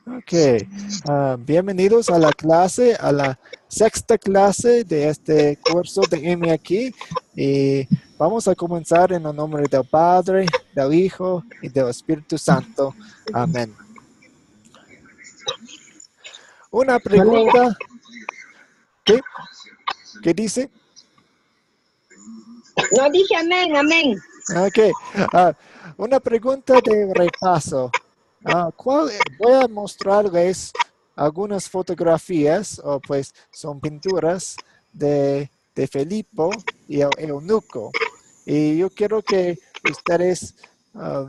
Ok, bienvenidos a la clase, a la sexta clase de este curso de M aquí. Y vamos a comenzar en el nombre del Padre, del Hijo y del Espíritu Santo. Amén. Una Amén. pregunta, ¿qué? ¿Qué dice? No dije amén, amén. Ok, ah, una pregunta de repaso. Voy a mostrarles algunas fotografías, o pues son pinturas de Filipo y el eunuco. Y yo quiero que ustedes ah,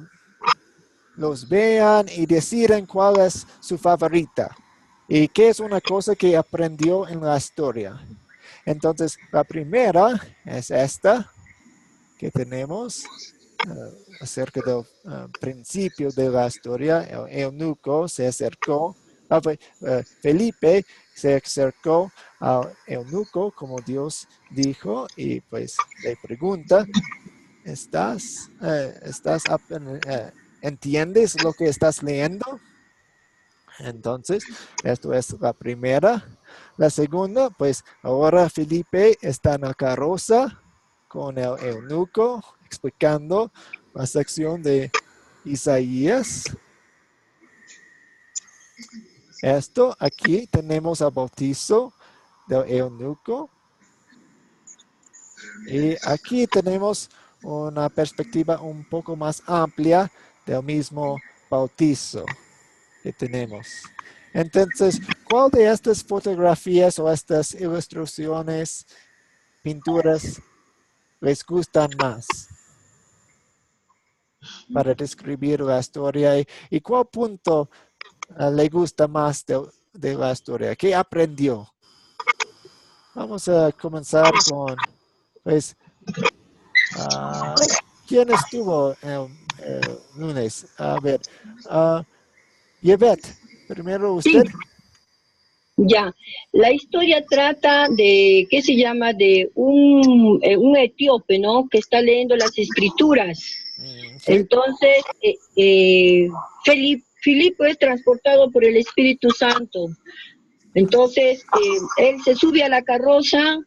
los vean y decidan cuál es su favorita y qué es una cosa que aprendió en la historia. Entonces, la primera es esta que tenemos acerca del principio de la historia. El eunuco se acercó, Felipe se acercó al eunuco como Dios dijo y pues le pregunta, ¿entiendes lo que estás leyendo? Entonces, esto es la primera. La segunda, pues ahora Felipe está en la carroza con el eunuco explicando la sección de Isaías. Esto aquí tenemos el bautizo del eunuco y aquí tenemos una perspectiva un poco más amplia del mismo bautizo que tenemos. Entonces, ¿cuál de estas fotografías o estas ilustraciones, pinturas, les gustan más para describir la historia? ¿Y cuál punto le gusta más de la historia? ¿Qué aprendió? Vamos a comenzar con, pues, ah, ¿quién estuvo el lunes? A ver, uh, Yvette, primero Sí, usted. ya. La historia trata de, ¿qué se llama? De un etíope, ¿no? Que está leyendo las escrituras. Sí. Entonces, Filipo es transportado por el Espíritu Santo. Entonces, él se sube a la carroza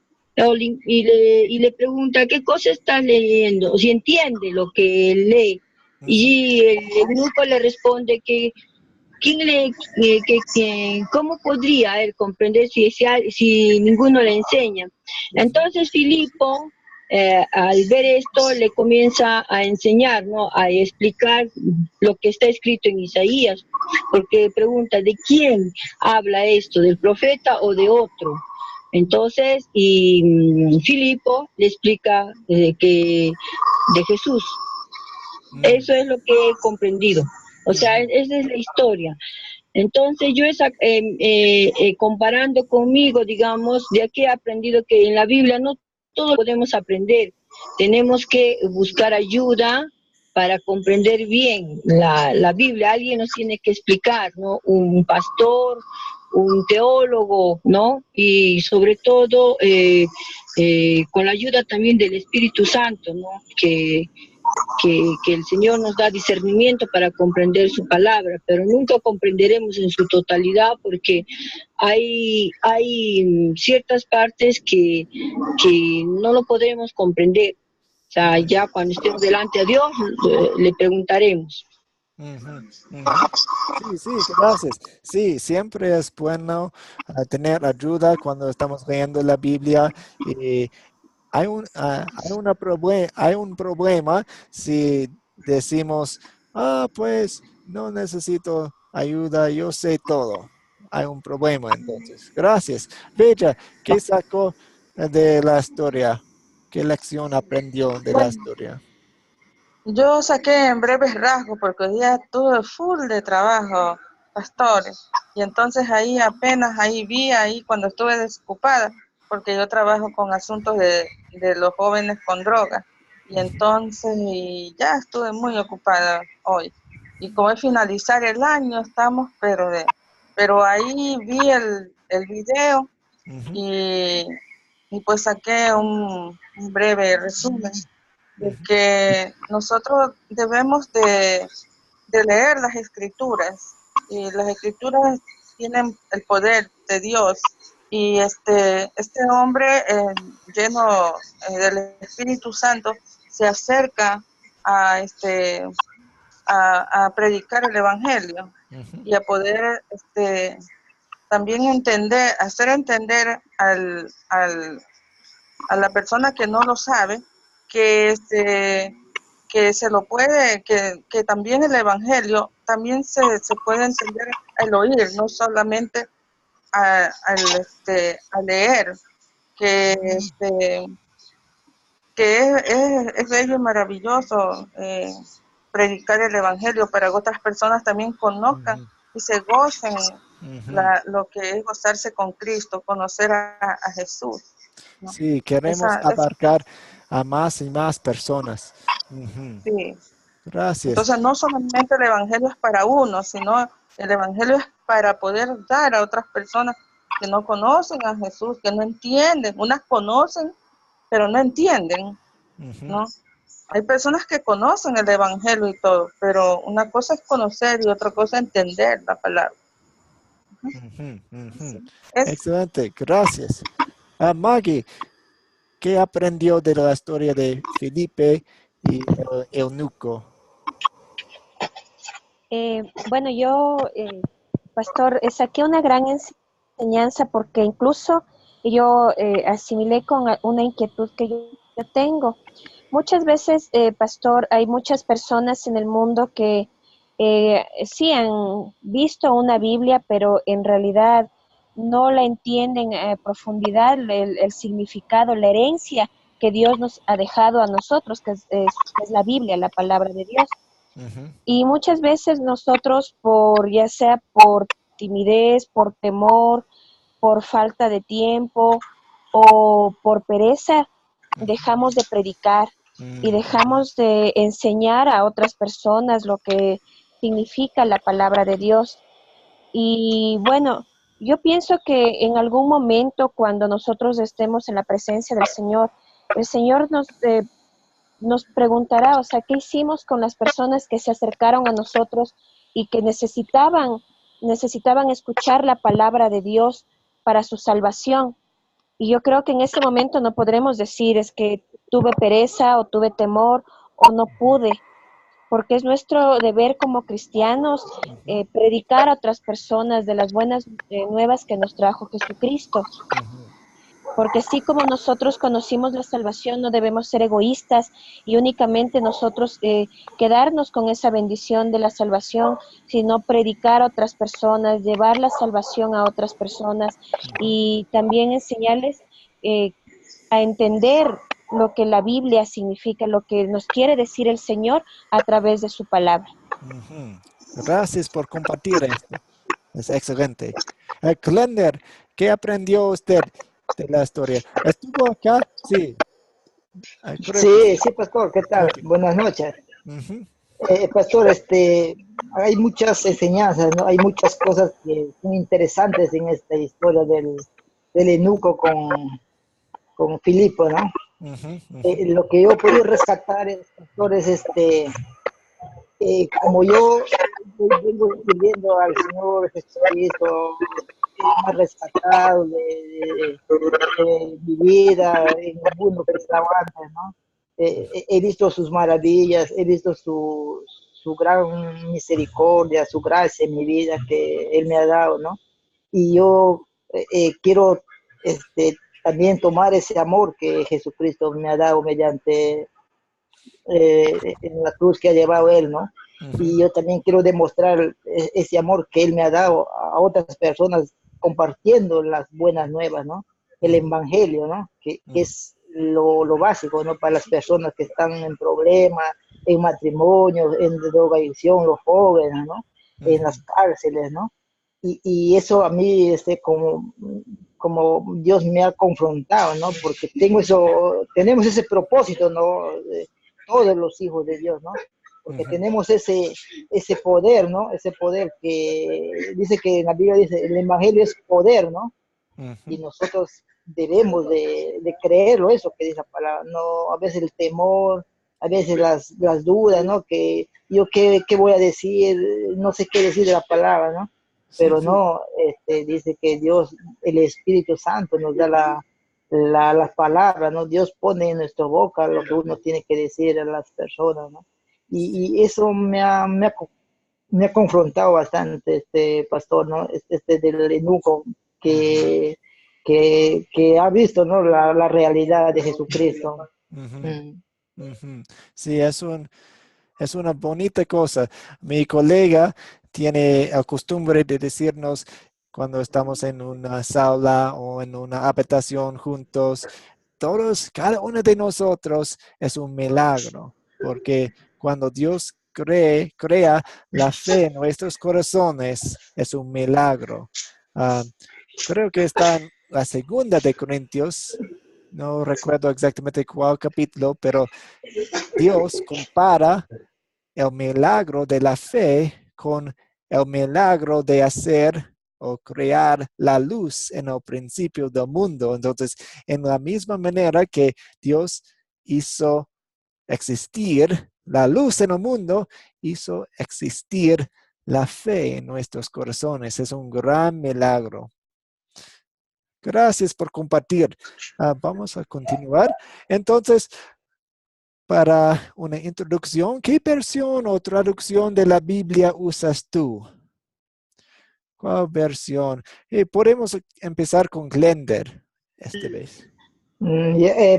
y le pregunta, ¿qué cosa está leyendo? O si entiende lo que lee. Ujú. Y el grupo le responde que ¿cómo podría él comprender si ninguno le enseña? Ujú. Entonces Filipo, al ver esto, le comienza a enseñar, ¿no? A explicar lo que está escrito en Isaías, porque pregunta, ¿de quién habla esto? ¿Del profeta o de otro? Entonces, Filipo le explica que de Jesús. Mm. Eso es lo que he comprendido. O sea, Ujú. esa es la historia. Entonces yo comparando conmigo, digamos, de aquí he aprendido que en la Biblia no todo podemos aprender. Tenemos que buscar ayuda para comprender bien la Biblia. Alguien nos tiene que explicar, ¿no? Un pastor, un teólogo, ¿no? Y sobre todo con la ayuda también del Espíritu Santo, ¿no? Que el Señor nos da discernimiento para comprender su palabra, pero nunca comprenderemos en su totalidad porque hay ciertas partes que no lo podremos comprender. O sea, ya cuando estemos delante a Dios, le preguntaremos. Ujú, ujú. Sí, sí, gracias. Sí, siempre es bueno tener ayuda cuando estamos leyendo la Biblia. Y hay un problema si decimos, pues no necesito ayuda, yo sé todo. Hay un problema entonces. Gracias. Bella, ¿qué sacó de la historia? ¿Qué lección aprendió de la Bueno, historia? yo saqué en breves rasgos porque hoy día tuve full de trabajo, pastores. Y entonces ahí apenas ahí vi, ahí cuando estuve desocupada, porque yo trabajo con asuntos de los jóvenes con drogas. Y entonces y ya estuve muy ocupada hoy. Y como es finalizar el año, estamos, pero ahí vi el video Ujú, y, y pues saqué un breve resumen de ujú, que nosotros debemos de leer las escrituras y las escrituras tienen el poder de Dios. Y este hombre lleno del Espíritu Santo se acerca a, a predicar el Evangelio y a poder también entender, hacer entender a la persona que no lo sabe que que se lo puede, que también el Evangelio también se puede entender al oír, no solamente a leer, que es bello y maravilloso predicar el Evangelio para que otras personas también conozcan y se gocen lo que es gozarse con Cristo, conocer a Jesús, ¿no? Sí, queremos abarcar a más y más personas. Sí. Gracias. Entonces no solamente el Evangelio es para uno, sino el Evangelio es para poder dar a otras personas que no conocen a Jesús, que no entienden. Unas conocen, pero no entienden, ¿no? Hay personas que conocen el Evangelio y todo, pero una cosa es conocer y otra cosa es entender la palabra. Sí. Excelente, gracias. Maggie, ¿qué aprendió de la historia de Felipe y el eunuco? Bueno, yo, pastor, saqué una gran enseñanza porque incluso yo asimilé con una inquietud que yo tengo. Muchas veces, pastor, hay muchas personas en el mundo que sí han visto una Biblia, pero en realidad no la entienden a profundidad, el significado, la herencia que Dios nos ha dejado a nosotros, que es la Biblia, la palabra de Dios. Y muchas veces nosotros, ya sea por timidez, por temor, por falta de tiempo o por pereza, dejamos de predicar y dejamos de enseñar a otras personas lo que significa la palabra de Dios. Y bueno, yo pienso que en algún momento cuando nosotros estemos en la presencia del Señor, el Señor nos preguntará, o sea, ¿qué hicimos con las personas que se acercaron a nosotros y que necesitaban escuchar la palabra de Dios para su salvación? Y yo creo que en ese momento no podremos decir es que tuve pereza o tuve temor o no pude, porque es nuestro deber como cristianos predicar a otras personas de las buenas nuevas que nos trajo Jesucristo. Porque así como nosotros conocimos la salvación, no debemos ser egoístas y únicamente nosotros quedarnos con esa bendición de la salvación, sino predicar a otras personas, llevar la salvación a otras personas y también enseñarles a entender lo que la Biblia significa, lo que nos quiere decir el Señor a través de su palabra. Gracias por compartir esto. Es excelente. Glender, ¿qué aprendió usted de la historia? ¿Estuvo acá? Sí. Sí, sí, pastor, ¿qué tal? Okay. Buenas noches. Pastor, hay muchas enseñanzas, ¿no? Hay muchas cosas que son interesantes en esta historia del eunuco con Filipo, ¿no? Lo que yo puedo rescatar, pastor, es como yo vengo sirviendo al Señor Jesucristo, me ha rescatado de mi vida en el mundo que estaba antes, ¿no? He visto sus maravillas, he visto su gran misericordia, su gracia en mi vida que Él me ha dado, ¿no? Y yo quiero también tomar ese amor que Jesucristo me ha dado mediante en la cruz que ha llevado Él, ¿no? Y yo también quiero demostrar ese amor que Él me ha dado a otras personas compartiendo las buenas nuevas, ¿no? El evangelio, ¿no? Que es lo básico, ¿no? Para las personas que están en problemas, en matrimonios, en drogadicción, los jóvenes, ¿no? En las cárceles, ¿no? Y eso a mí, como Dios me ha confrontado, ¿no? Porque tenemos ese propósito, ¿no? Todos los hijos de Dios, ¿no? Porque tenemos ese poder, ¿no? Ese poder que dice que en la Biblia dice, el evangelio es poder, ¿no? Y nosotros debemos de creerlo, eso que dice la palabra, no, a veces el temor a veces las dudas, ¿no? Que yo qué voy a decir, no sé qué decir de la palabra, ¿no? Sí, Pero sí. no, dice que Dios, el Espíritu Santo nos da las palabras, ¿no? Dios pone en nuestra boca lo que uno tiene que decir a las personas, ¿no? Y eso me ha confrontado bastante, pastor, ¿no? Del eunuco que ha visto, ¿no? La realidad de Jesucristo. Ujú, Mm. ujú. Sí, es una bonita cosa. Mi colega tiene la costumbre de decirnos cuando estamos en una sala o en una habitación juntos, todos, cada uno de nosotros es un milagro, porque cuando Dios crea la fe en nuestros corazones, es un milagro. Ah, creo que está en la segunda de Corintios, no recuerdo exactamente cuál capítulo, pero Dios compara el milagro de la fe con el milagro de hacer o crear la luz en el principio del mundo. Entonces, en la misma manera que Dios hizo existir la luz en el mundo, hizo existir la fe en nuestros corazones. Es un gran milagro. Gracias por compartir. Vamos a continuar. Entonces, para una introducción, ¿qué versión o traducción de la Biblia usas tú? ¿Cuál versión? Podemos empezar con Glender esta vez.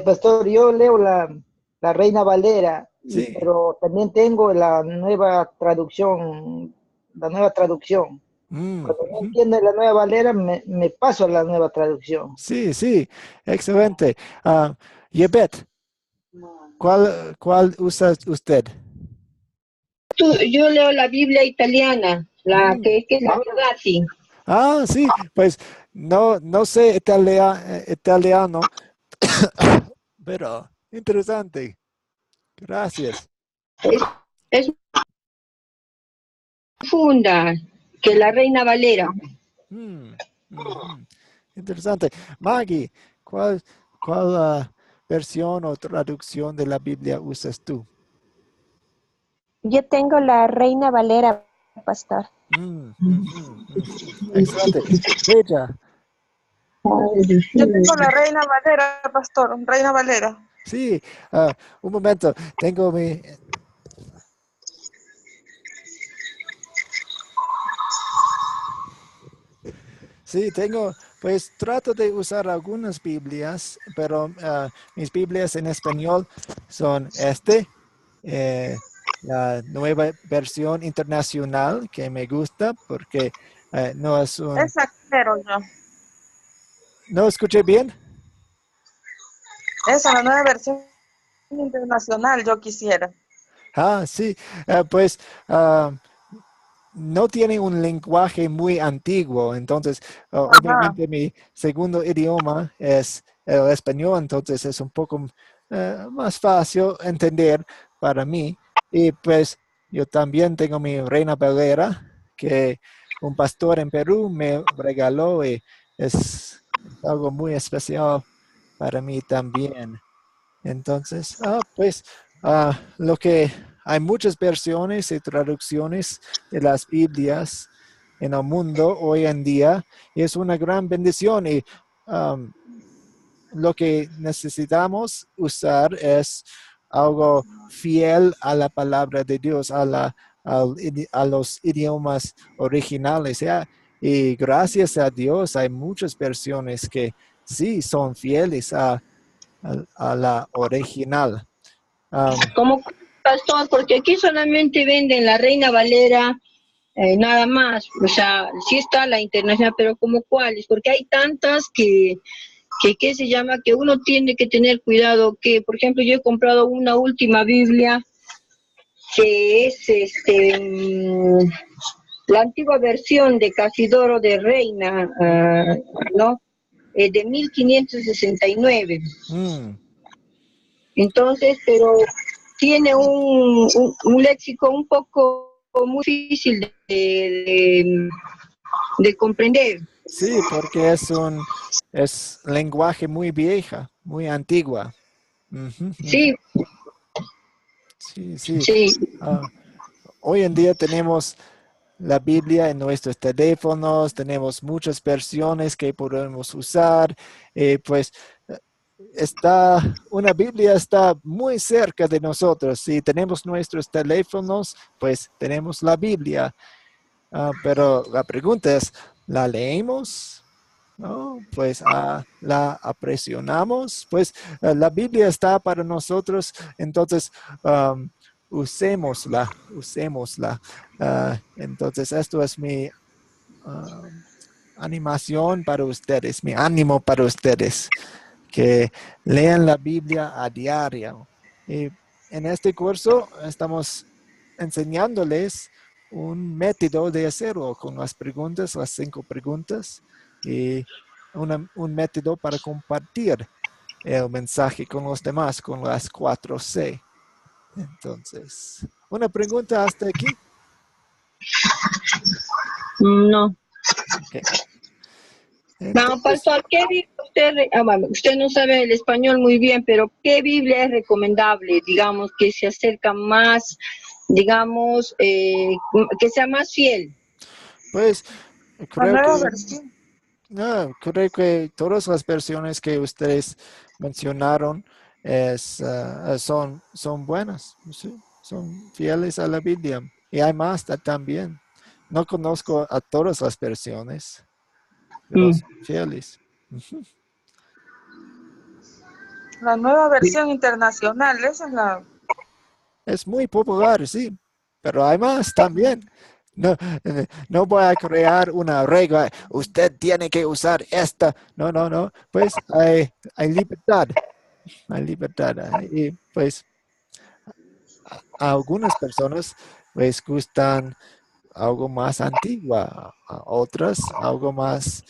Pastor, yo leo la Reina Valera, Sí. pero también tengo la nueva traducción, la nueva traducción. Cuando no Ujú. entiendo la nueva Valera, me paso a la nueva traducción. Sí, sí, excelente. Yebet, ¿cuál usa usted? Yo leo la Biblia italiana, la Mm. que es la Vulgati. Sí, pues no sé italiano, pero interesante. Gracias. Es, es profunda que la Reina Valera. Mm, ujú. Interesante. Maggie, ¿cuál versión o traducción de la Biblia usas tú? Yo tengo la Reina Valera, pastor. Ujú. Excelente. Bella, Yo tengo la Reina Valera, pastor, Reina Valera. sí, un momento. Pues trato de usar algunas Biblias, pero mis Biblias en español son eh, la nueva versión internacional que me gusta porque no es Esa quiero yo. ¿No escuché bien? Esa, la nueva versión internacional, yo quisiera. Sí, pues no tiene un lenguaje muy antiguo, entonces Ajá. obviamente mi segundo idioma es el español, entonces es un poco más fácil entender para mí. Y pues yo también tengo mi Reina Valera, que un pastor en Perú me regaló y es algo muy especial para mí también. Entonces, pues lo que hay muchas versiones y traducciones de las Biblias en el mundo hoy en día y es una gran bendición y um, lo que necesitamos usar es algo fiel a la palabra de Dios, a los idiomas originales. ¿Ya? Y gracias a Dios hay muchas versiones que sí son fieles a la original. Como pastor, porque aquí solamente venden la Reina Valera, nada más. O sea, sí está la internacional, pero como cuáles, porque hay tantas que ¿qué se llama? Que uno tiene que tener cuidado, que por ejemplo yo he comprado una última Biblia que es la antigua versión de Casidoro de Reina, ¿no? De 1569. Mm, Entonces, pero tiene un léxico un poco muy difícil de comprender. sí, porque es lenguaje muy vieja, muy antigua. Ujú, ujú. Sí, Sí, sí. Sí, Ah, hoy en día tenemos la Biblia en nuestros teléfonos, tenemos muchas versiones que podemos usar. Pues una Biblia está muy cerca de nosotros. Si tenemos nuestros teléfonos, pues tenemos la Biblia. Pero la pregunta es, ¿la leemos? ¿No? Pues la apreciamos. Pues la Biblia está para nosotros, entonces usémosla, usémosla. Entonces esto es mi um, animación para ustedes, mi ánimo para ustedes, que lean la Biblia a diario. Y en este curso estamos enseñándoles un método de hacerlo con las preguntas, las 5 preguntas, y un método para compartir el mensaje con los demás, con las 4C. Entonces, una pregunta hasta aquí. no. Ok. No, Entonces, pastor, ¿qué Biblia bueno, usted no sabe el español muy bien, pero ¿qué Biblia es recomendable, digamos, que se acerca más, digamos, que sea más fiel? pues La creo nueva que versión. no, creo que todas las versiones que ustedes mencionaron son buenas, ¿sí? Son fieles a la Biblia. Y hay más también. No conozco a todas las versiones, pero Mm. son fieles. Ujú. La nueva versión internacional, esa es la... Es muy popular, sí, pero hay más también. No, no voy a crear una regla. Usted tiene que usar esta. No, no, no. Pues hay libertad. Hay libertad. Y pues a algunas personas les gustan algo más antigua, a otras algo más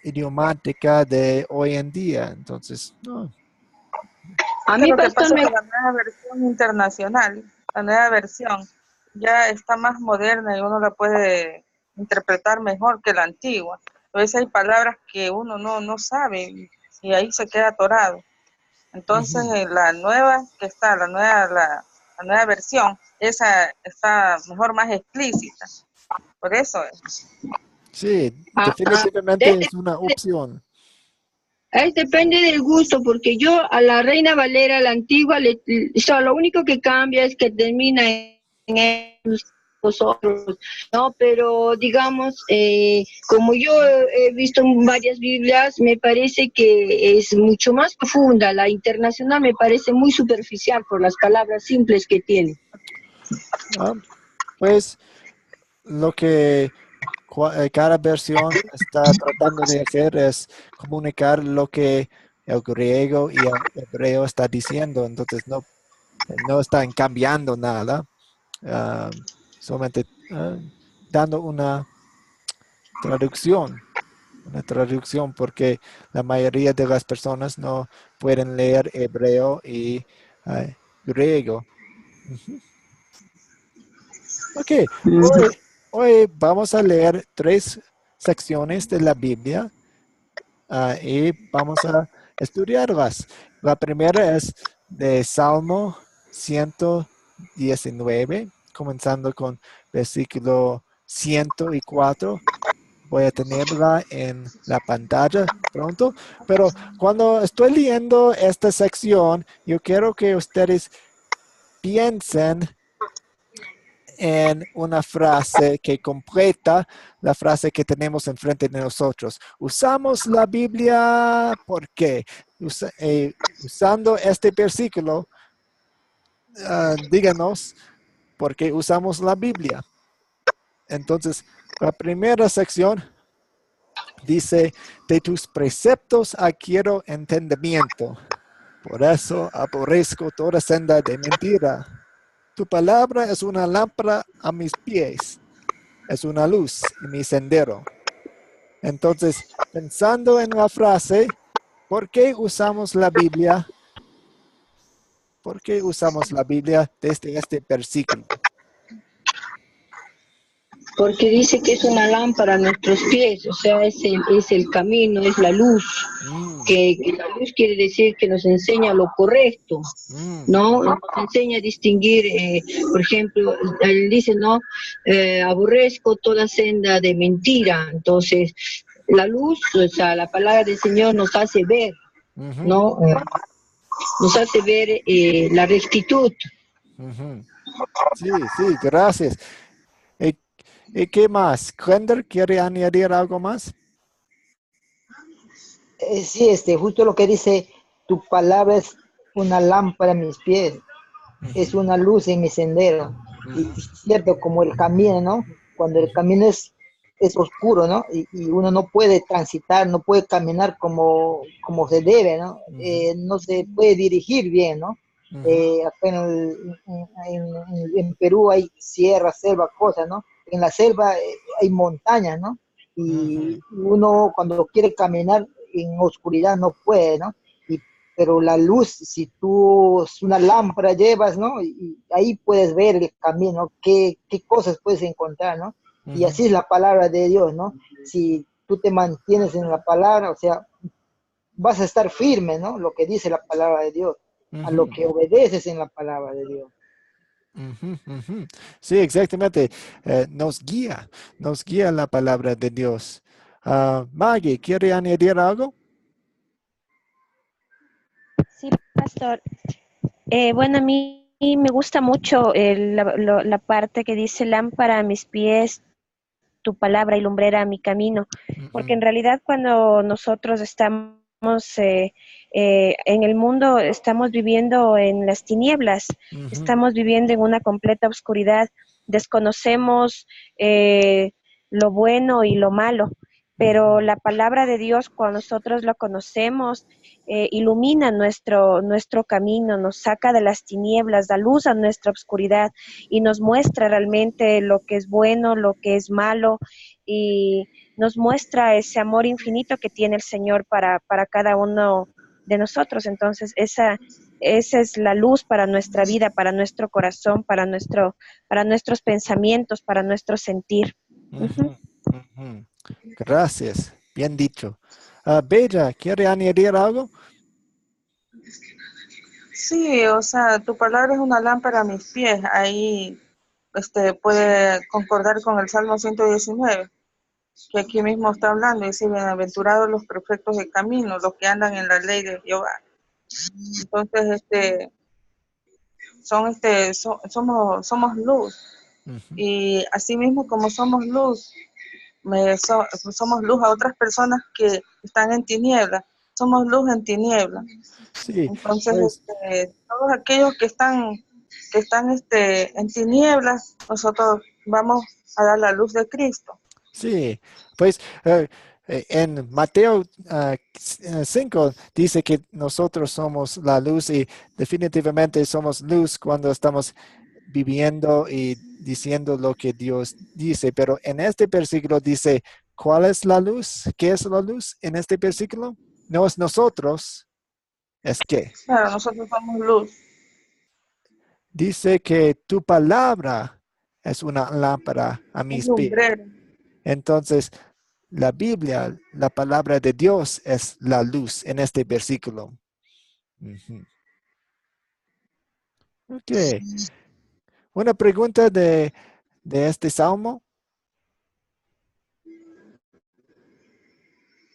idiomática de hoy en día. Entonces, no. A Que mí, lo que pastor, pasa es me... que la nueva versión internacional, la nueva versión, ya está más moderna y uno la puede interpretar mejor que la antigua. A veces hay palabras que uno no sabe y ahí se queda atorado. Entonces, Ujú. la nueva que está, la nueva versión, esa está mejor, más explícita. Por eso es. Sí, ah, ah, definitivamente es una opción. depende del gusto, porque yo a la Reina Valera, la antigua, lo único que cambia es que termina en vosotros, ¿no? Pero digamos, como yo he visto varias Biblias, me parece que es mucho más profunda. La internacional me parece muy superficial por las palabras simples que tiene. Ah, pues lo que cada versión está tratando de hacer es comunicar lo que el griego y el hebreo está diciendo. Entonces no están cambiando nada, ah, solamente dando traducción, una traducción, porque la mayoría de las personas no pueden leer hebreo y ah, griego. Ujú. Ok, Ujú. hoy vamos a leer 3 secciones de la Biblia y vamos a estudiarlas. La primera es de Salmo 119, comenzando con versículo 104. Voy a tenerla en la pantalla pronto, pero cuando estoy leyendo esta sección, yo quiero que ustedes piensen en una frase que completa la frase que tenemos enfrente de nosotros. Usamos la Biblia, ¿por qué? Usando este versículo, díganos por qué usamos la Biblia. Entonces, la primera sección dice, de tus preceptos adquiero entendimiento. Por eso aborrezco toda senda de mentira. Tu palabra es una lámpara a mis pies, es una luz en mi sendero. Entonces, pensando en la frase, ¿por qué usamos la Biblia? ¿Por qué usamos la Biblia desde este versículo? porque dice que es una lámpara a nuestros pies, o sea, es el camino, es la luz, Mm, que la luz quiere decir que nos enseña lo correcto, mm, ¿no? Nos enseña a distinguir, por ejemplo, él dice, ¿no? Aborrezco toda senda de mentira, entonces la luz, o sea, la palabra del Señor nos hace ver, ujú, ¿no? Nos hace ver la rectitud. ujú. Sí, sí, gracias. ¿Y, y qué más? ¿Kender quiere añadir algo más? Sí, justo lo que dice, tu palabra es una lámpara a mis pies, es Ujú, una luz en mi sendero. Y ujú, cierto, como el camino, ¿no? Cuando el ujú, camino es oscuro, ¿no? Y uno no puede transitar, no puede caminar como se debe, ¿no? ujú, No se puede dirigir bien, ¿no? ujú, Acá en Perú hay sierra, selva, cosas, ¿no? En la selva hay montañas, ¿no? ujú, Y uno cuando quiere caminar en oscuridad no puede, ¿no? Y pero la luz, si tú una lámpara llevas, ¿no? Y ahí puedes ver el camino, qué cosas puedes encontrar, ¿no? Y ujú, así es la palabra de Dios, ¿no? Si tú te mantienes en la palabra, o sea, vas a estar firme, ¿no? Lo que dice la palabra de Dios, a lo ujú, que obedeces en la palabra de Dios. ujú, ujú. Sí, exactamente. Nos guía la palabra de Dios. Maggie, ¿quiere añadir algo? Sí, pastor. Bueno, a mí me gusta mucho la parte que dice lámpara a mis pies, tu palabra y lumbrera a mi camino, porque Ujú, en realidad cuando nosotros estamos en el mundo, estamos viviendo en las tinieblas, ujú, estamos viviendo en una completa oscuridad, desconocemos lo bueno y lo malo, pero ujú, la palabra de Dios, cuando nosotros lo conocemos, ilumina nuestro camino, nos saca de las tinieblas, da luz a nuestra oscuridad y nos muestra realmente lo que es bueno, lo que es malo y nos muestra ese amor infinito que tiene el Señor para cada uno de nosotros. Entonces, esa es la luz para nuestra vida, para nuestro corazón, para nuestros pensamientos, para nuestro sentir. Ujú. ujú, ujú. Gracias, bien dicho. Bella, ¿quiere añadir algo? Sí, o sea, tu palabra es una lámpara a mis pies. Ahí puede concordar con el Salmo 119, que aquí mismo está hablando. Dice, bienaventurados los perfectos de camino, los que andan en la ley de Jehová. Entonces, somos luz. Ujú. Y así mismo como somos luz, somos luz a otras personas que están en tinieblas. Somos luz en tinieblas. Sí, Entonces, pues todos aquellos que están en tinieblas, nosotros vamos a dar la luz de Cristo. sí, pues en Mateo 5 dice que nosotros somos la luz y definitivamente somos luz cuando estamos viviendo y diciendo lo que Dios dice. Pero en este versículo dice, ¿cuál es la luz? ¿Qué es la luz en este versículo? No es nosotros, es que Claro, nosotros somos luz. dice que tu palabra es una lámpara a Es mis pies. lumbrero. Entonces, la Biblia, la palabra de Dios es la luz en este versículo. Ujú. Ok. Una pregunta de este salmo.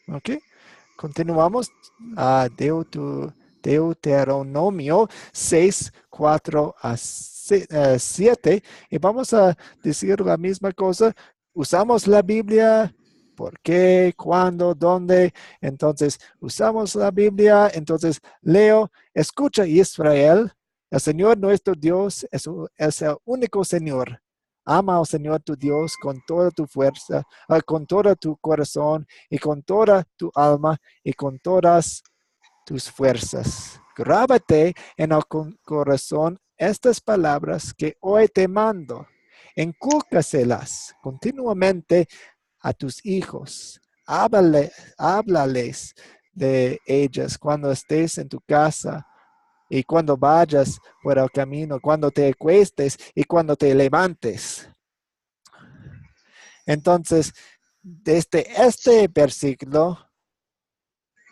Ok. Continuamos a Deuteronomio 6, 4 a 7. Y vamos a decir la misma cosa. Usamos la Biblia. ¿Por qué? ¿Cuándo? ¿Dónde? Entonces, usamos la Biblia. Entonces, leo, escucha Israel. El Señor nuestro Dios es el único Señor. Ama al Señor tu Dios con toda tu fuerza, con todo tu corazón y con toda tu alma y con todas tus fuerzas. Grábate en el corazón estas palabras que hoy te mando. Incúlcaselas continuamente a tus hijos. Háblales de ellas cuando estés en tu casa y cuando vayas por el camino, cuando te acuestes y cuando te levantes. Entonces, desde este versículo,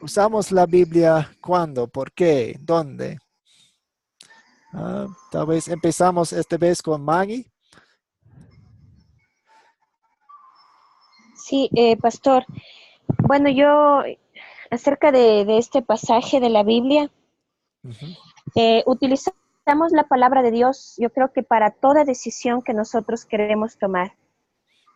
usamos la Biblia ¿cuándo? ¿Por qué? ¿Dónde? Tal vez empezamos esta vez con Maggie. Sí, pastor. Bueno, yo acerca de este pasaje de la Biblia, Ujú, utilizamos la palabra de Dios, yo creo que para toda decisión que nosotros queremos tomar,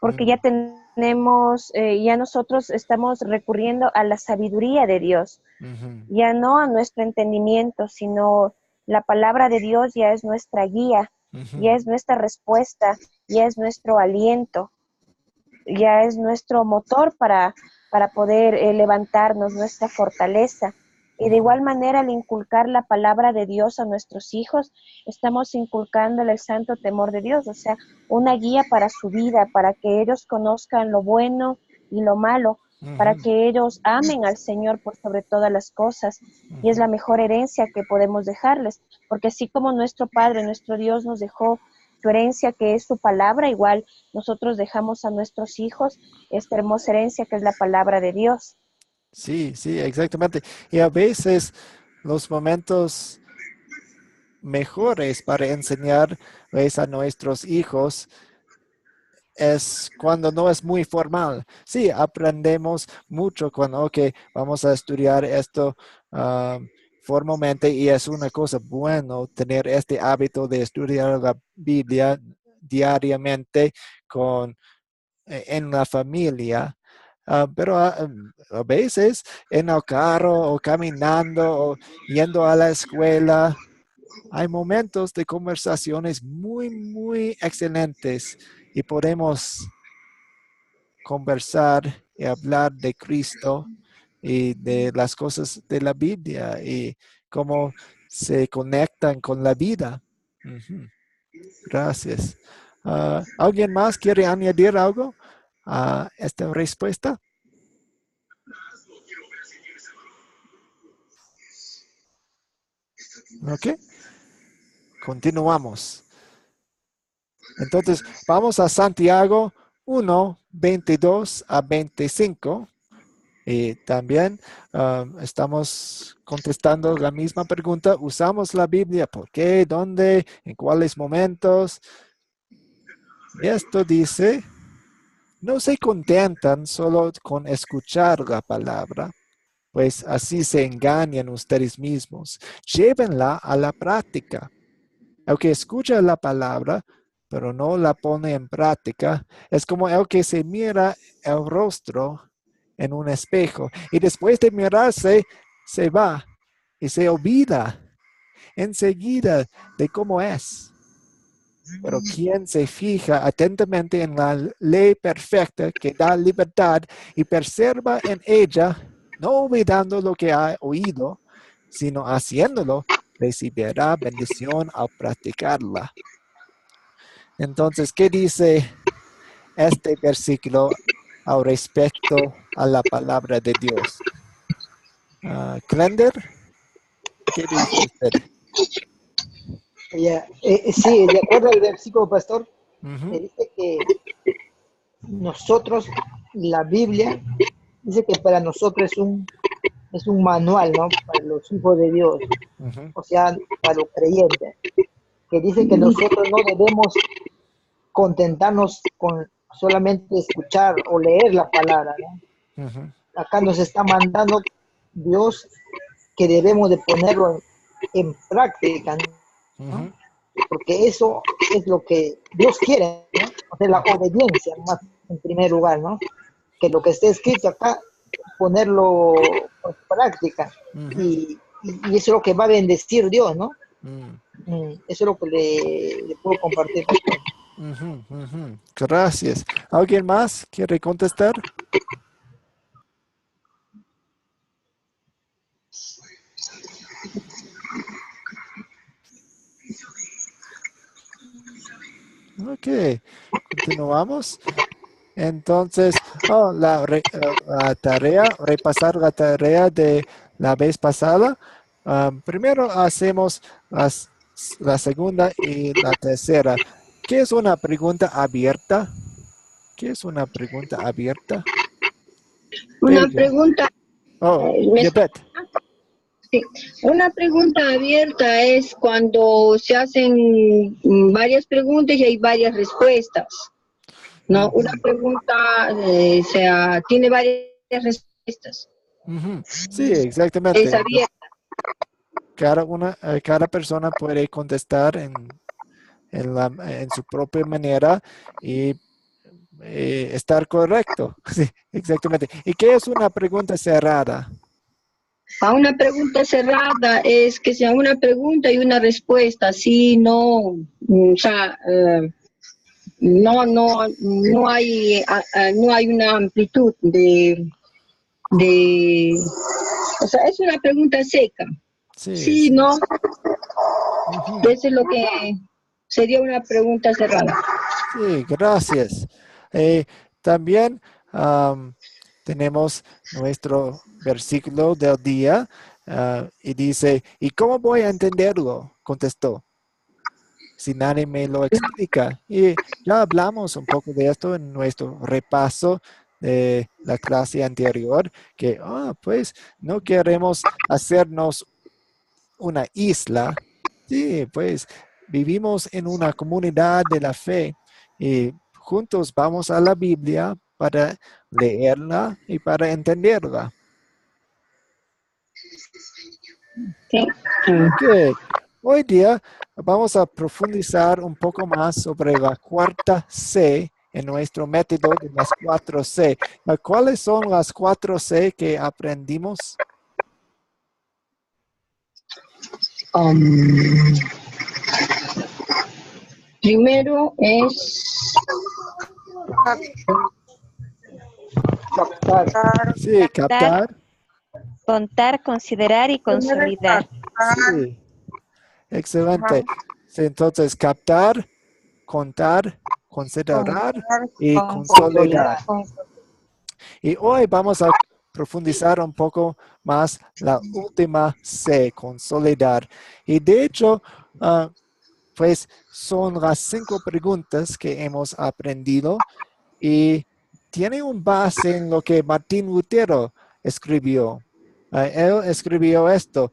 porque ya tenemos, ya nosotros estamos recurriendo a la sabiduría de Dios, ujú, ya no a nuestro entendimiento, sino la palabra de Dios ya es nuestra guía, ujú, ya es nuestra respuesta, ya es nuestro aliento, ya es nuestro motor para poder levantarnos, nuestra fortaleza. Y de ujú. igual manera, al inculcar la palabra de Dios a nuestros hijos, estamos inculcándole el santo temor de Dios, o sea, una guía para su vida, para que ellos conozcan lo bueno y lo malo, para Ujú, que ellos amen al Señor por sobre todas las cosas. Y es ujú. la mejor herencia que podemos dejarles, porque así como nuestro Padre, nuestro Dios nos dejó su herencia, que es su palabra, igual nosotros dejamos a nuestros hijos esta hermosa herencia que es la palabra de Dios. Sí, sí, exactamente. Y a veces los momentos mejores para enseñar ¿ves? A nuestros hijos es cuando no es muy formal. Sí, aprendemos mucho cuando, ok, vamos a estudiar esto formalmente y es una cosa bueno tener este hábito de estudiar la Biblia diariamente con, en la familia. Pero a veces en el carro o caminando o yendo a la escuela, hay momentos de conversaciones muy, muy excelentes y podemos conversar y hablar de Cristo y de las cosas de la Biblia y cómo se conectan con la vida. Ujú. Gracias. ¿Alguien más quiere añadir algo a esta respuesta? Ok, continuamos. Entonces, vamos a Santiago 1:22 a 25. Y también estamos contestando la misma pregunta. ¿Usamos la Biblia? ¿Por qué? ¿Dónde? ¿En cuáles momentos? Y esto dice, no se contentan solo con escuchar la palabra, pues así se engañan ustedes mismos. Llévenla a la práctica. El que escucha la palabra, pero no la pone en práctica, es como el que se mira el rostro en un espejo y después de mirarse, se va y se olvida enseguida de cómo es. Pero quien se fija atentamente en la ley perfecta que da libertad y preserva en ella, no olvidando lo que ha oído, sino haciéndolo, recibirá bendición al practicarla. Entonces, ¿qué dice este versículo al respecto a la palabra de Dios? Klender, ¿qué dice usted? Ya, sí, de acuerdo al versículo, pastor, Ujú, dice que nosotros, la Biblia, dice que para nosotros es un manual, ¿no? Para los hijos de Dios, ujú, o sea, para los creyentes, que dice que nosotros no debemos contentarnos con solamente escuchar o leer la palabra, ¿no? ujú, Acá nos está mandando Dios que debemos de ponerlo en práctica, ¿no? ujú, Porque eso es lo que Dios quiere, ¿no? O sea, la obediencia, más en primer lugar, ¿no? Que lo que esté escrito acá, ponerlo en práctica. ujú, Y eso es lo que va a bendecir Dios, ¿no? mm, Eso es lo que le puedo compartir, pastor. ujú, ujú. Gracias. ¿Alguien más quiere contestar? Ok, continuamos. Entonces, la tarea, repasar la tarea de la vez pasada. Primero hacemos la segunda y la tercera. ¿Qué es una pregunta abierta? ¿Qué es una pregunta abierta? Una Bella. pregunta, Oh, ¿me Yvette. sí. Una pregunta abierta es cuando se hacen varias preguntas y hay varias respuestas. No, una pregunta tiene varias respuestas. Ujú. Sí, exactamente. Es abierta. Cada persona puede contestar en su propia manera y estar correcto. Sí, exactamente. ¿Y qué es una pregunta cerrada? A una pregunta cerrada es que sea una pregunta y una respuesta, así no, o sea, no hay una amplitud de, o sea, es una pregunta seca. Sí, Sí, sí. no, Ujú. eso es lo que sería una pregunta cerrada. Sí, gracias. También tenemos nuestro versículo del día y dice, ¿y cómo voy a entenderlo? Contestó, si nadie me lo explica. Y ya hablamos un poco de esto en nuestro repaso de la clase anterior, que, pues no queremos hacernos una isla. Sí, pues vivimos en una comunidad de la fe y juntos vamos a la Biblia para leerla y para entenderla. Sí. Ok, hoy día vamos a profundizar un poco más sobre la cuarta C en nuestro método de las 4C. ¿Cuáles son las 4C que aprendimos? Um, Primero es Captar. Sí, Captar, captar. contar, considerar y Primero es consolidar. captar, Sí, excelente. ajá, Sí, entonces, captar, contar, considerar contar, y Consolidar. consolidar. Y hoy vamos a profundizar un poco más la última C, consolidar. Y de hecho, pues son las 5 preguntas que hemos aprendido y tiene un base en lo que Martín Lutero escribió. Él escribió esto: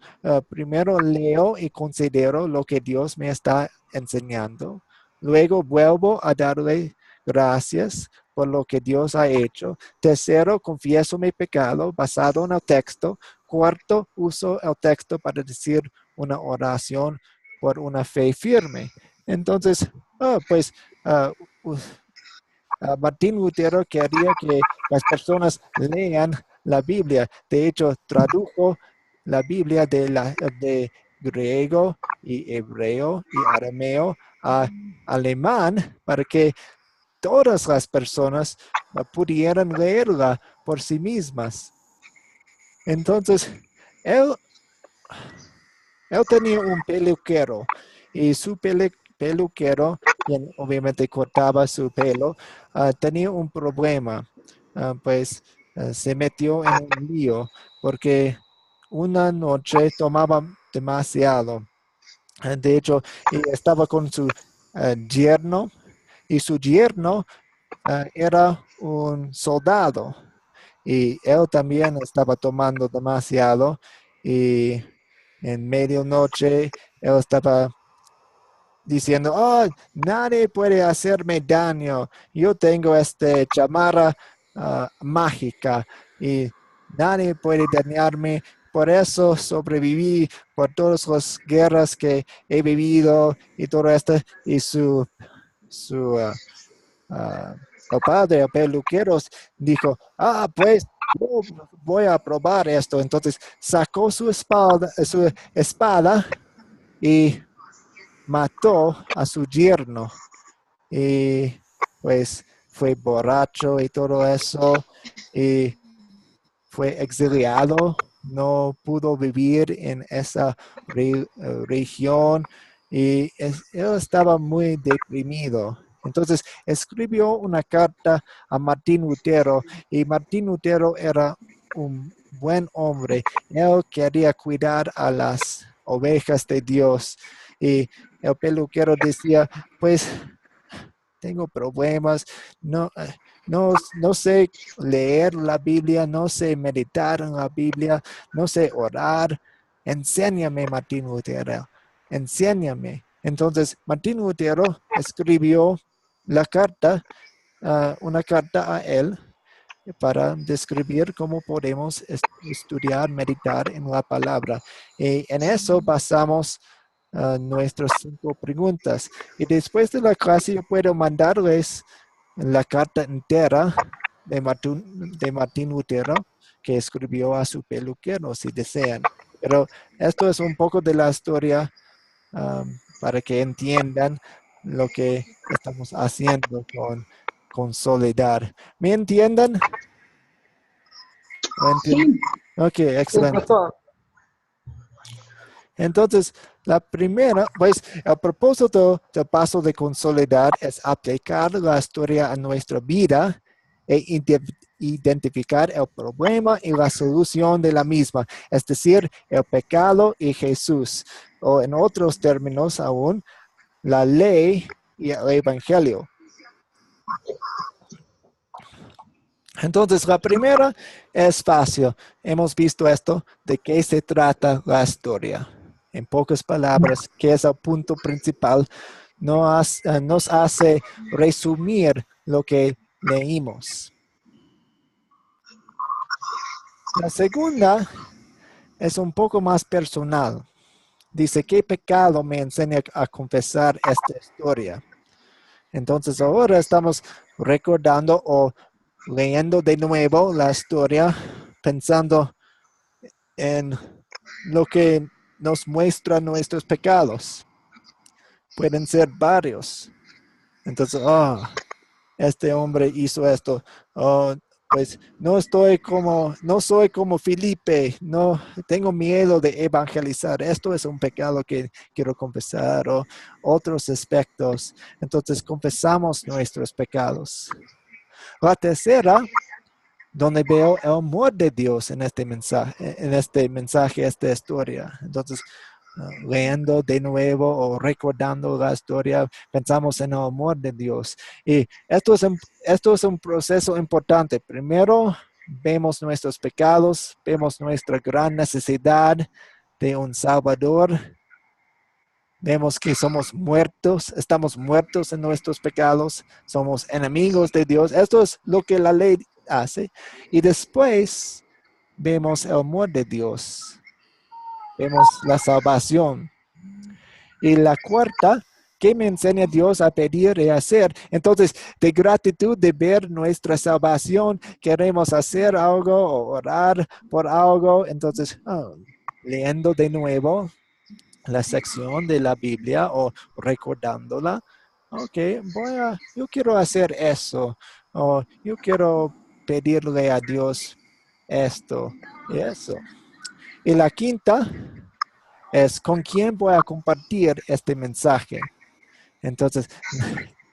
primero leo y considero lo que Dios me está enseñando. Luego vuelvo a darle gracias por lo que Dios ha hecho. Tercero, confieso mi pecado basado en el texto. Cuarto, uso el texto para decir una oración por una fe firme. Entonces, pues ah, Martín Lutero quería que las personas lean la Biblia. De hecho, tradujo la Biblia de griego y hebreo y arameo a alemán para que todas las personas pudieran leerla por sí mismas. Entonces, él él tenía un peluquero y su peluquero, quien obviamente cortaba su pelo, tenía un problema. Pues se metió en un lío porque una noche tomaba demasiado. De hecho, y estaba con su yerno y su yerno era un soldado y él también estaba tomando demasiado y en medianoche él estaba diciendo, nadie puede hacerme daño. Yo tengo esta chamarra mágica y nadie puede dañarme. Por eso sobreviví por todas las guerras que he vivido y todo esto. Y su el padre, el peluquero, dijo, pues yo voy a probar esto. Entonces sacó su espada y mató a su yerno. Y pues fue borracho y todo eso. Y fue exiliado, no pudo vivir en esa región y él estaba muy deprimido. Entonces escribió una carta a Martín Lutero y Martín Lutero era un buen hombre. Él quería cuidar a las ovejas de Dios y el peluquero decía, pues tengo problemas, no, no sé leer la Biblia, no sé meditar en la Biblia, no sé orar. Enséñame, Martín Lutero, enséñame. Entonces, Martín Lutero escribió la carta, una carta a él para describir cómo podemos estudiar, meditar en la palabra. Y en eso basamos nuestras 5 preguntas. Y después de la clase yo puedo mandarles la carta entera de Martín Lutero que escribió a su peluquero, si desean. Pero esto es un poco de la historia para que entiendan lo que estamos haciendo con Soledad. ¿Me entienden? Sí, Ok, Sí, excelente. pastor. Entonces, la primera, pues, el propósito del paso de consolidar es aplicar la historia a nuestra vida e identificar el problema y la solución de la misma, es decir, el pecado y Jesús, o en otros términos aún, la ley y el evangelio. Entonces, la primera es fácil. Hemos visto esto, de qué se trata la historia. En pocas palabras, ¿qué es el punto principal? Nos hace resumir lo que leímos. La segunda es un poco más personal. Dice, ¿qué pecado me enseña a confesar esta historia? Entonces, ahora estamos recordando o leyendo de nuevo la historia, pensando en lo que nos muestra nuestros pecados. Pueden ser varios. Entonces, este hombre hizo esto. Oh, pues no soy como Felipe, no tengo miedo de evangelizar. Esto es un pecado que quiero confesar o otros aspectos. Entonces, confesamos nuestros pecados. La tercera, donde veo el amor de Dios en este mensaje, esta historia. Entonces, leyendo de nuevo o recordando la historia, pensamos en el amor de Dios. Y esto es un proceso importante. Primero, vemos nuestros pecados, vemos nuestra gran necesidad de un Salvador. Vemos que somos muertos, estamos muertos en nuestros pecados, somos enemigos de Dios. Esto es lo que la ley hace. Y después vemos el amor de Dios, vemos la salvación. Y la cuarta, ¿qué me enseña Dios a pedir y hacer? Entonces, de gratitud de ver nuestra salvación, queremos hacer algo o orar por algo. Entonces, leyendo de nuevo la sección de la Biblia o recordándola. Ok, yo quiero hacer eso. O yo quiero pedirle a Dios esto y eso. Y la quinta es con quién voy a compartir este mensaje. Entonces,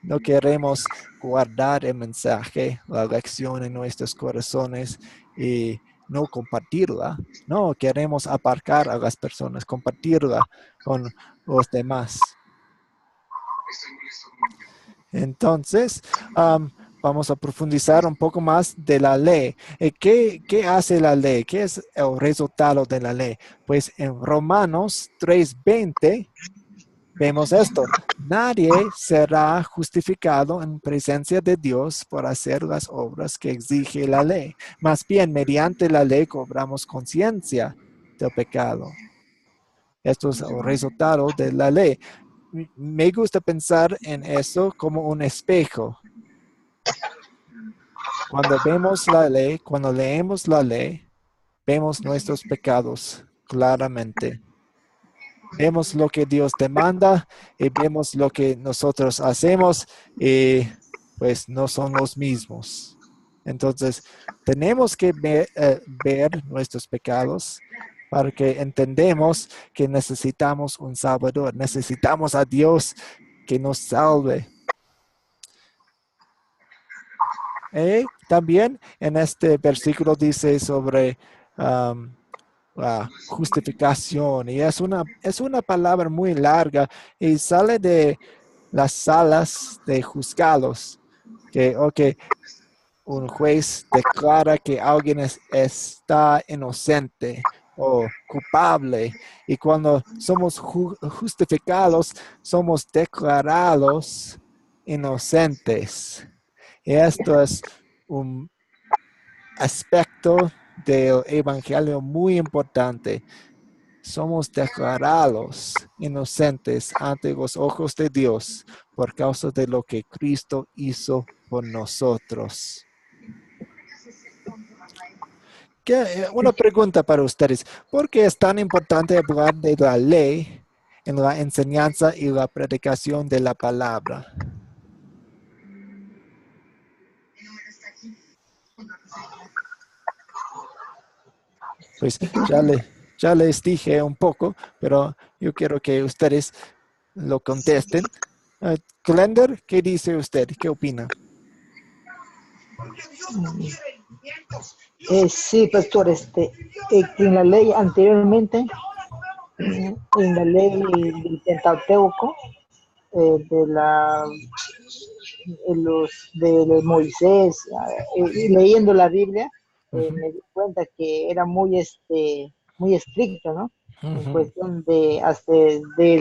no queremos guardar el mensaje, la lección en nuestros corazones y no compartirla. No, queremos aparcar a las personas, compartirla con los demás. Entonces, vamos a profundizar un poco más de la ley. ¿Qué hace la ley? ¿Qué es el resultado de la ley? Pues en Romanos 3:20 vemos esto. Nadie será justificado en presencia de Dios por hacer las obras que exige la ley. Más bien, mediante la ley cobramos conciencia del pecado. Esto es el resultado de la ley. Me gusta pensar en eso como un espejo. Cuando vemos la ley, cuando leemos la ley, vemos nuestros pecados claramente. Vemos lo que Dios demanda y vemos lo que nosotros hacemos y pues no son los mismos. Entonces, tenemos que ver nuestros pecados para que entendamos que necesitamos un Salvador, necesitamos a Dios que nos salve. También en este versículo dice sobre la justificación y es una palabra muy larga y sale de las salas de juzgados. Que, un juez declara que alguien está inocente o culpable, y cuando somos justificados, somos declarados inocentes. Y esto es un aspecto del evangelio muy importante. Somos declarados inocentes ante los ojos de Dios por causa de lo que Cristo hizo por nosotros. Una pregunta para ustedes. ¿Por qué es tan importante hablar de la ley en la enseñanza y la predicación de la palabra? Pues ya les dije un poco, pero yo quiero que ustedes lo contesten. Glender, ¿qué dice usted? ¿Qué opina? Sí, pastor, en la ley anteriormente, en la ley del Pentateuco, de de Moisés, leyendo la Biblia, me di cuenta que era muy estricto, ¿no? En cuestión de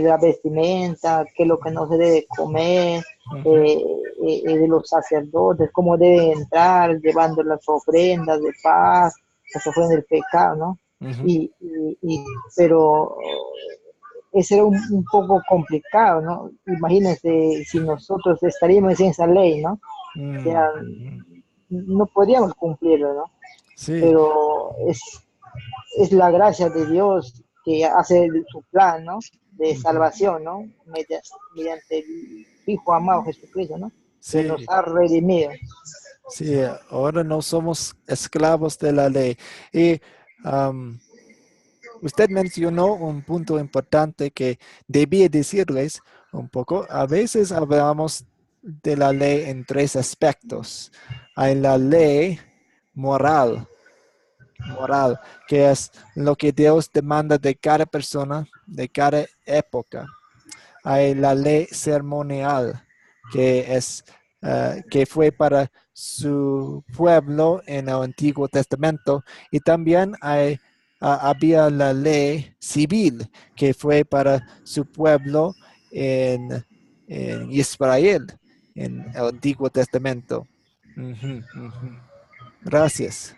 la vestimenta, qué es lo que no se debe comer, de los sacerdotes, cómo deben entrar, llevando las ofrendas de paz, las ofrendas del pecado, ¿no? Pero ese era un poco complicado, ¿no? Imagínense si nosotros estaríamos en esa ley, ¿no? O sea, no podríamos cumplirlo, ¿no? Sí. Pero es la gracia de Dios que hace su plan, ¿no? De salvación, ¿no? Mediante el Hijo amado Jesucristo, ¿no? Que nos Sí. ha redimido. Sí, ahora no somos esclavos de la ley. Y usted mencionó un punto importante que debía decirles un poco. A veces hablamos de la ley en tres aspectos. Hay la ley moral, que es lo que Dios demanda de cada persona, de cada época. Hay la ley ceremonial, que fue para su pueblo en el Antiguo Testamento, y también había la ley civil, que fue para su pueblo en Israel, en el Antiguo Testamento. Gracias.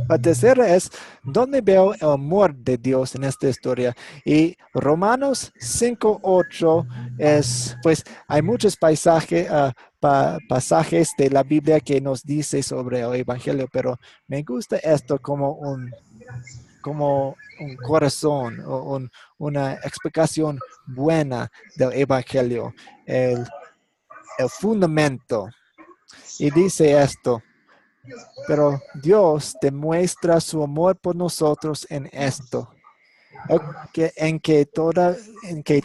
La tercera es, ¿dónde veo el amor de Dios en esta historia? Y Romanos 5:8 es, pues, hay muchos pasajes de la Biblia que nos dice sobre el Evangelio, pero me gusta esto como un corazón o una explicación buena del Evangelio, el fundamento. Y dice esto. Pero Dios demuestra su amor por nosotros en esto, en que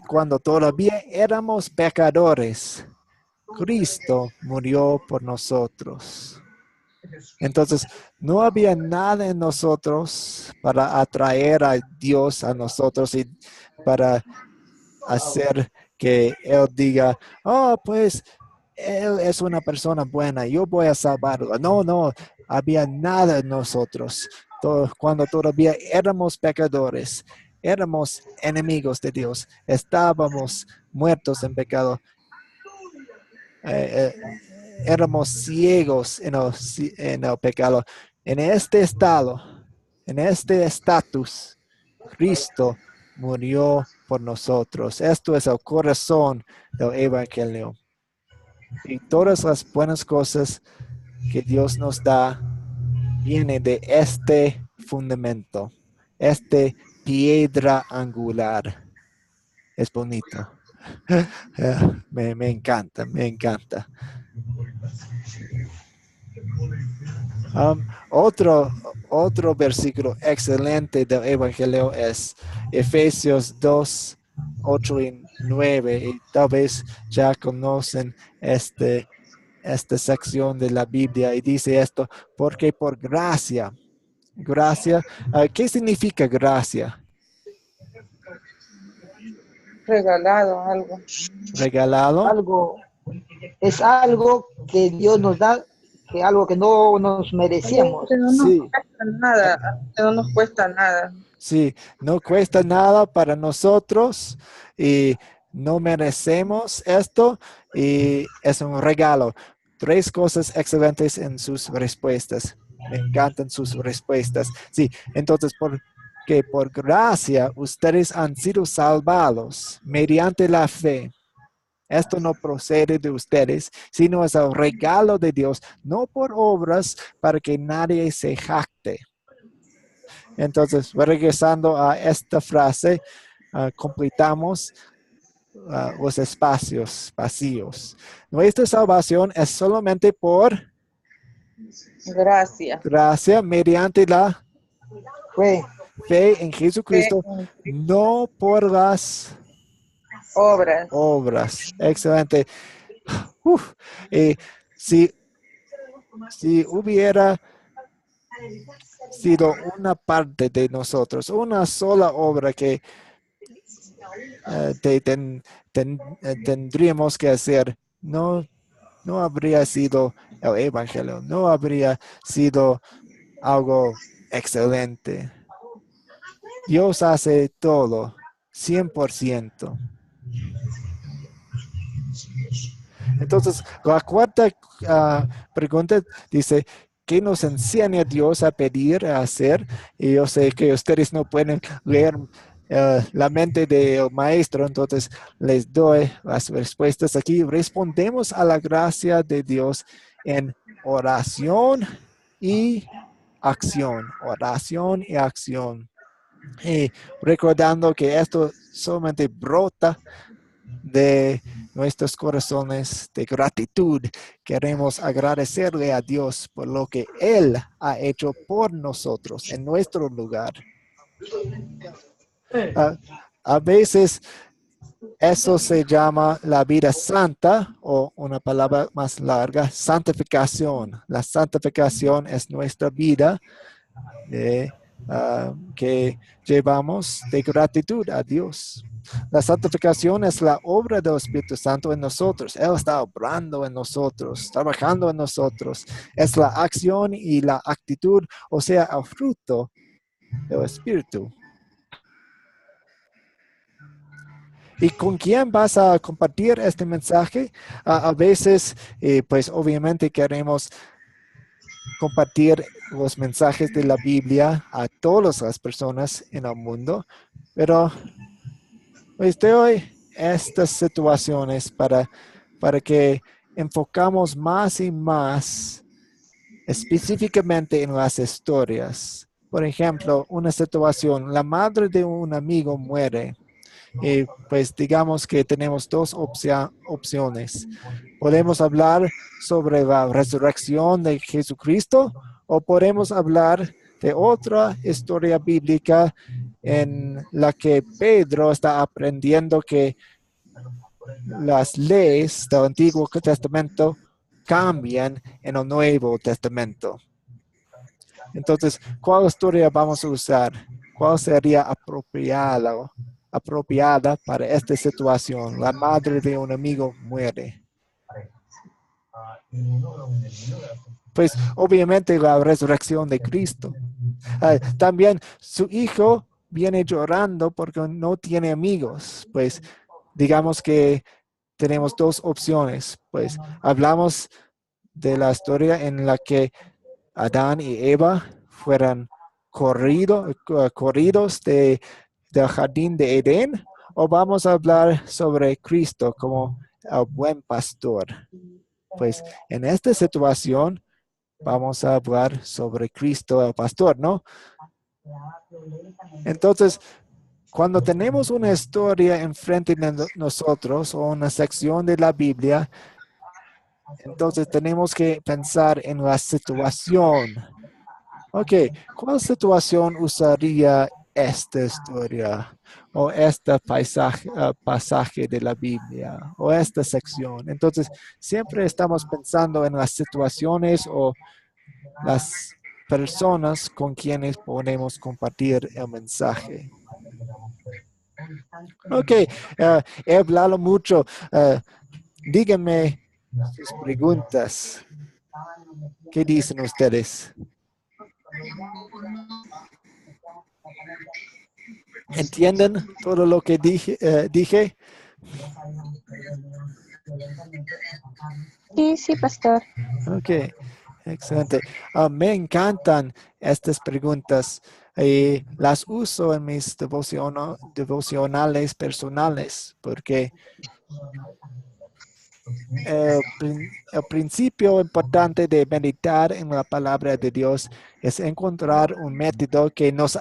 cuando todavía éramos pecadores, Cristo murió por nosotros. Entonces, no había nada en nosotros para atraer a Dios a nosotros y para hacer que Él diga, oh, pues Él es una persona buena, yo voy a salvarlo. No, había nada en nosotros. Cuando todavía éramos pecadores, éramos enemigos de Dios, estábamos muertos en pecado, éramos ciegos en el pecado. En este estado, en este estatus, Cristo murió por nosotros. Esto es el corazón del Evangelio. Y todas las buenas cosas que Dios nos da vienen de este fundamento, este piedra angular. Es bonito. Me encanta, me encanta. Otro versículo excelente del Evangelio es Efesios 2:8 y 9. Y tal vez ya conocen esta sección de la Biblia, y dice esto, porque por gracia, ¿qué significa gracia? Regalado algo. Regalado. Algo es algo que Dios nos da, que algo que no nos merecíamos. Que no nos Sí, cuesta nada, que no nos cuesta nada. sí, no cuesta nada para nosotros y no merecemos esto y es un regalo. Tres cosas excelentes en sus respuestas. Me encantan sus respuestas. Sí, entonces, porque por gracia ustedes han sido salvados mediante la fe. Esto no procede de ustedes, sino es el regalo de Dios, no por obras para que nadie se jacte. Entonces, regresando a esta frase, completamos los espacios vacíos. Nuestra salvación es solamente por Gracias. gracia mediante la Fue fe en Jesucristo, no por las Obras. obras. Excelente. Uf, eh, si, si hubiera sido una parte de nosotros, una sola obra que tendríamos que hacer, no habría sido el Evangelio, no habría sido algo excelente. Dios hace todo, 100%. Entonces, la cuarta pregunta dice, ¿qué nos enseña Dios a pedir, a hacer? Y yo sé que ustedes no pueden leer la mente del maestro, entonces les doy las respuestas aquí. Respondemos a la gracia de Dios en oración y acción. Oración y acción. Y recordando que esto solamente brota de nuestros corazones de gratitud. Queremos agradecerle a Dios por lo que Él ha hecho por nosotros en nuestro lugar. A veces eso se llama la vida santa o una palabra más larga, santificación. La santificación es nuestra vida que llevamos de gratitud a Dios. La santificación es la obra del Espíritu Santo en nosotros. Él está obrando en nosotros, trabajando en nosotros. Es la acción y la actitud, o sea, el fruto del Espíritu. ¿Y con quién vas a compartir este mensaje? A veces, pues obviamente queremos compartir los mensajes de la Biblia a todas las personas en el mundo, pero pues te doy estas situaciones para que enfocamos más y más específicamente en las historias. Por ejemplo, una situación, la madre de un amigo muere. Y pues digamos que tenemos dos opciones. Podemos hablar sobre la resurrección de Jesucristo o podemos hablar de otra historia bíblica en la que Pedro está aprendiendo que las leyes del Antiguo Testamento cambian en el Nuevo Testamento. Entonces, ¿cuál historia vamos a usar? ¿Cuál sería apropiada para esta situación? La madre de un amigo muere. Pues obviamente la resurrección de Cristo. También su hijo viene llorando porque no tiene amigos. Pues digamos que tenemos dos opciones. Pues hablamos de la historia en la que Adán y Eva fueran corridos del jardín de Edén, o vamos a hablar sobre Cristo como el buen pastor. Pues en esta situación vamos a hablar sobre Cristo el pastor, ¿no? Entonces, cuando tenemos una historia enfrente de nosotros o una sección de la Biblia, entonces tenemos que pensar en la situación. Ok, ¿cuál situación usaría esta historia o este pasaje de la Biblia o esta sección? Entonces, siempre estamos pensando en las situaciones o las personas con quienes podemos compartir el mensaje. Ok, he hablado mucho. Díganme sus preguntas. ¿Qué dicen ustedes? ¿Entienden todo lo que dije? Sí, sí, pastor. Ok, excelente. Me encantan estas preguntas. Las uso en mis devocionales personales porque el principio importante de meditar en la palabra de Dios es encontrar un método que nos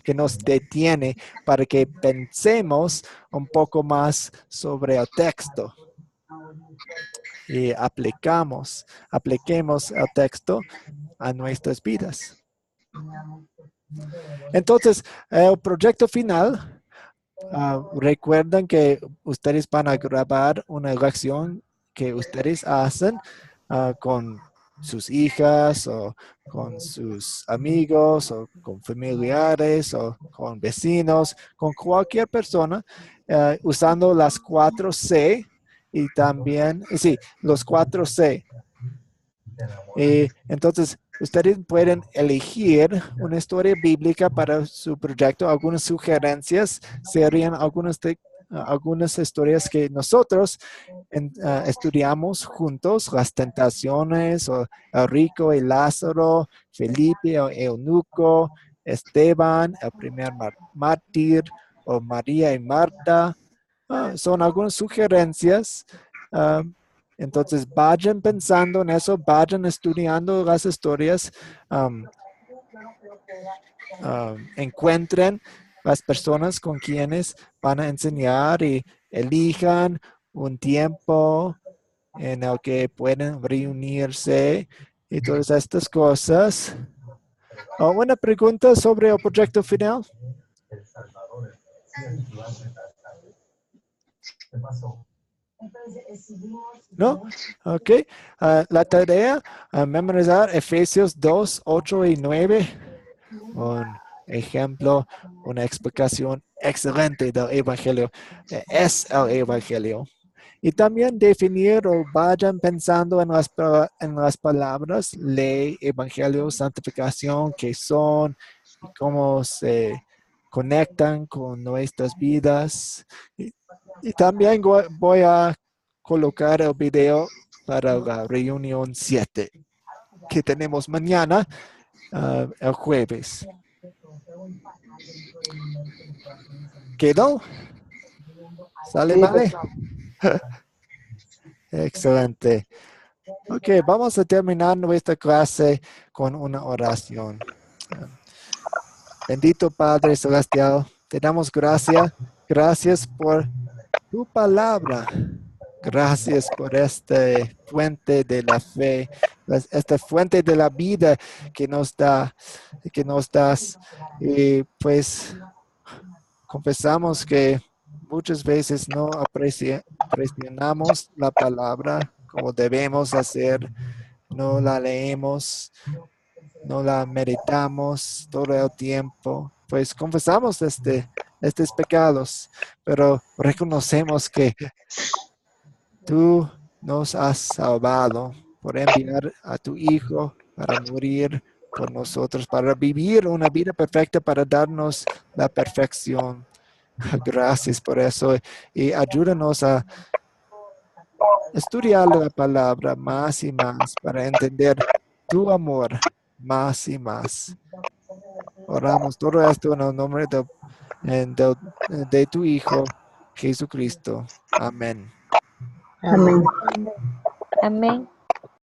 que nos detiene para que pensemos un poco más sobre el texto y apliquemos el texto a nuestras vidas. Entonces, el proyecto final, recuerden que ustedes van a grabar una lección que ustedes hacen con sus hijas o con sus amigos o con familiares o con vecinos, con cualquier persona, usando las 4C y también, sí, los 4C. Entonces, ustedes pueden elegir una historia bíblica para su proyecto. Algunas sugerencias serían algunas historias que nosotros estudiamos juntos, las tentaciones, o el rico y Lázaro, Felipe o Eunuco, Esteban, el primer mártir, o María y Marta. Son algunas sugerencias. ah, entonces, vayan pensando en eso, vayan estudiando las historias, encuentren las personas con quienes van a enseñar y elijan un tiempo en el que pueden reunirse y todas estas cosas. Una pregunta sobre el proyecto final. ¿No? Ok. La tarea, memorizar Efesios 2, 8 y 9. Un ejemplo, una explicación excelente del Evangelio. Es el Evangelio. Y también definir o vayan pensando en las palabras ley, Evangelio, santificación, qué son y cómo se conectan con nuestras vidas. Y también voy a colocar el video para la reunión 7 que tenemos mañana, el jueves. ¿Quedó? ¿Sale, Sí, vale? pastor. Excelente. Ok, vamos a terminar nuestra clase con una oración. Bendito Padre Celestial, te damos gracias. Gracias por tu palabra. Gracias por esta fuente de la fe, esta fuente de la vida que nos das. Y pues confesamos que muchas veces no apreciamos la palabra como debemos hacer, no la leemos, no la meditamos todo el tiempo. Pues confesamos estos pecados, pero reconocemos que tú nos has salvado por enviar a tu Hijo para morir por nosotros, para vivir una vida perfecta, para darnos la perfección. Gracias por eso y ayúdanos a estudiar la palabra más y más para entender tu amor más y más. Oramos todo esto en el nombre de tu Hijo, Jesucristo. Amén. Amén. Amén.